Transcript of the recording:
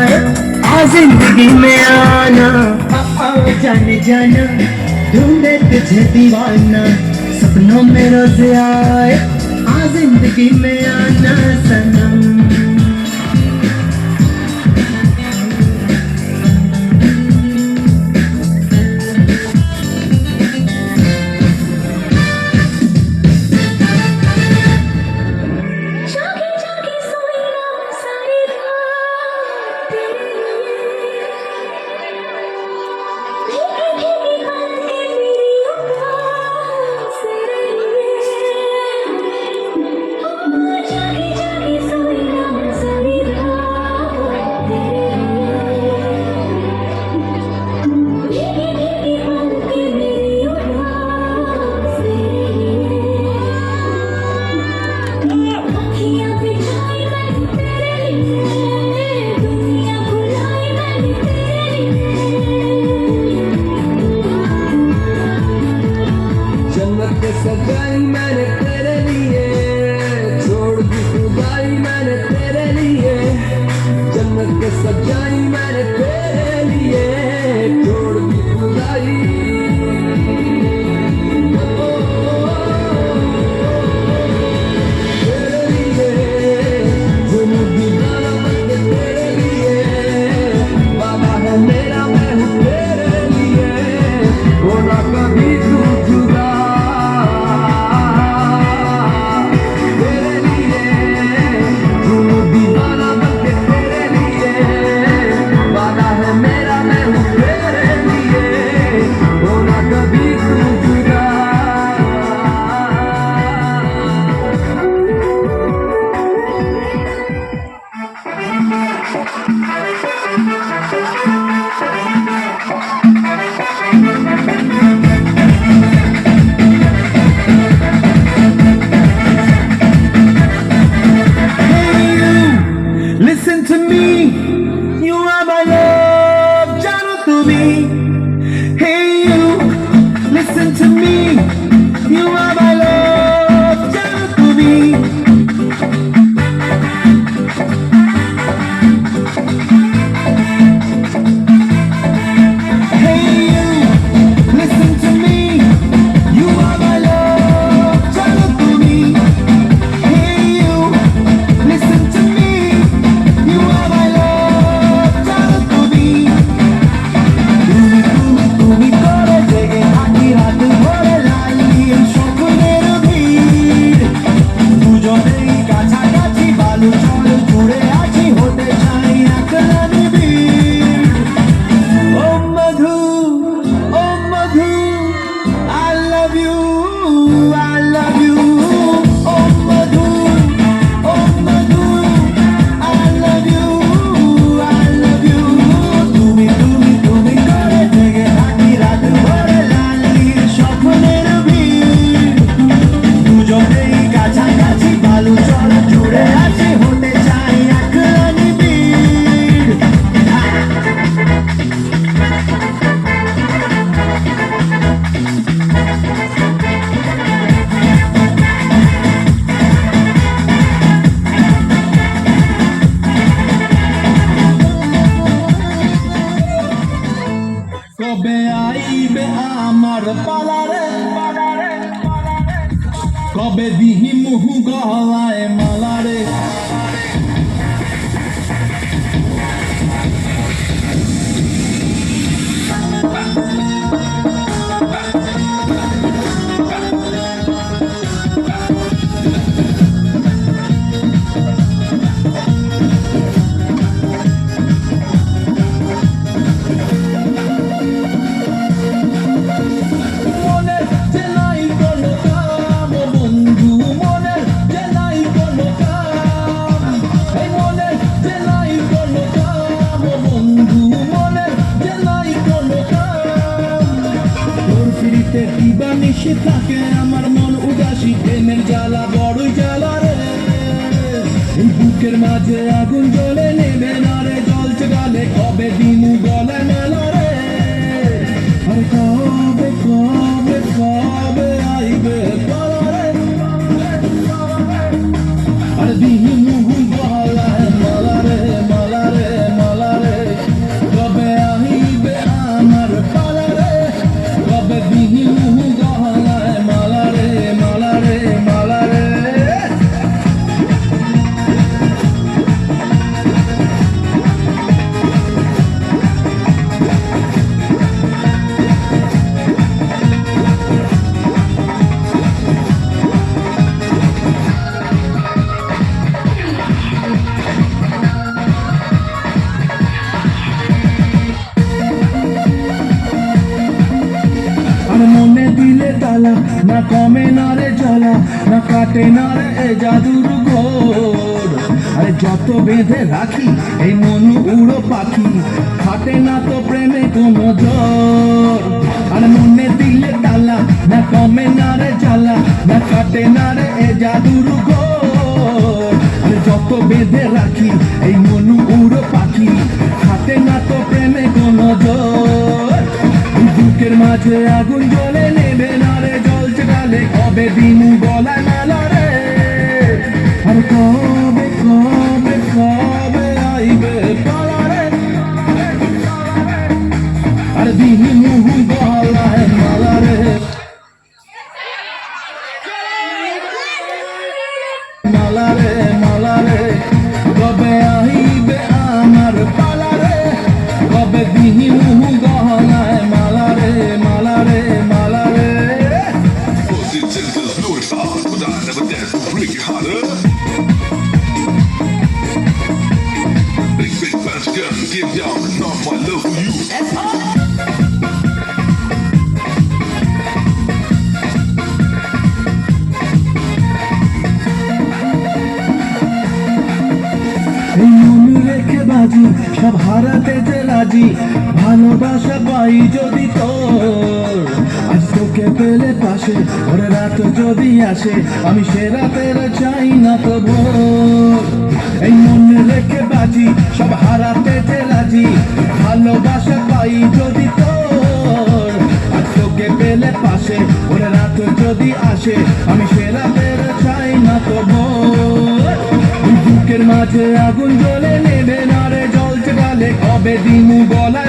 आए, आ जिंदगी में आना, जाने जाना, ढूंढे तुझे दीवाना, सपनों में रोज आए, आ जिंदगी में आना सनम। सगाई मैंने तेरे लिए, छोड़ दी खुदाई मैंने तेरे लिए, जन्नत के सजाई मैंने तेरे लिए, छोड़ दी खुदाई। तेरे लिए जुनूबी गाना बन के तेरे लिए, बाबा है मेरा मैं हूँ तेरे लिए, होना कभी तू जुदा। Listen to me, you are my love, jano tu me. Hey you, listen to me, you are my love, jano tu me. Hey you, listen to me, you are my love, jano tu me. Hey you, listen to me. You are my love, jano tu me. তুমি করে জেগে থাকি রাত ভরে লালিয়ে স্বপ্নের ভিড়, দুজনেই কাছাকাছি বালু চল জুড়ে আছি হতে চাই একলা নিবিড়। ও মধু, ও মধু, I love you, I love you. O Madhu, O Madhu, I love you, I love you. তুমি তুমি তুমি করে জেগে থাকি রাত ভরে লালির স্বপ্নের ভিড়, দুজনেই কাছাকাছি বালু চল জুড়ে আছি হতে চাই একলা নিবিড়। কবে আইবে আমার পালারে, কবে দিহি মুহু গলায় মালারে। মনের যে নাই কোনো কাম ও বন্ধু, মনের যে নাই কোনো কাম, এই মনের যে নাই কোনো কাম ও বন্ধু, মনের যে নাই কোনো কাম। তোর ফিরিতে দিবানিশি থাকে আমার মন উদাসী, প্রেমের জ্বালা বড়ই জ্বালা রে, এই বুকের মাঝে আগুন জ্বলে নেবে না রে, জ্বলছে গালে কবে দিনু গলে মেলা রে। আরে কবে কবে কবে আইবে পালারে, আরে দিহি মুহু গলায় মালারে মালারে মালারে। জ্বালা না কমে না রে জ্বালা না কাটে না রে এ জাদুর ঘোর আরে যত বেঁধে রাখি এই মন উড়ো পাখি খাটে না তো প্রেমে কোনো জোর আর মনে দিলে তালা না কমে না রে জ্বালা না কাটে না রে এ জাদুর ঘোর আরে যত বেঁধে রাখি এই মন উড়ো পাখি খাটে না তো প্রেমে কোনো জোর বুকের মাঝে আগুন জ্বলে নেবে না রে জ্বলছে গালে কবে দিন গলায় মেলা রে আর কবে কবে কবে আইবে পালা রে আর দিন মুহু গলায় মালা রে মালা রে মালা রে কবে আইবে আমার পালা রে কবে দিন মুহু গলায় মালা রে মালা রে মালা রে Pussy tenders, know it's hard, but I never dance to break it harder. Big fat girl, give y'all enough my love for you. এই মন রেখে বাজি সব হারাতে যে রাজি ভালোবাসা পাই যদি তোর আজ তোকে পেলে পাশে ওরে রাত যদি আসে আমি সে রাতের চাই না তো ভোর এই মন রেখে বাজি সব হারাতে যে রাজি ভালোবাসা পাই যদি তোর আজ তোকে পেলে পাশে ওরে রাত যদি আসে আমি সে রাতের চাই না তো ভোর বুকের মাঝে আগুন জ্বলে নেবে না রে জ্বলছে গালে কবে দিন গলা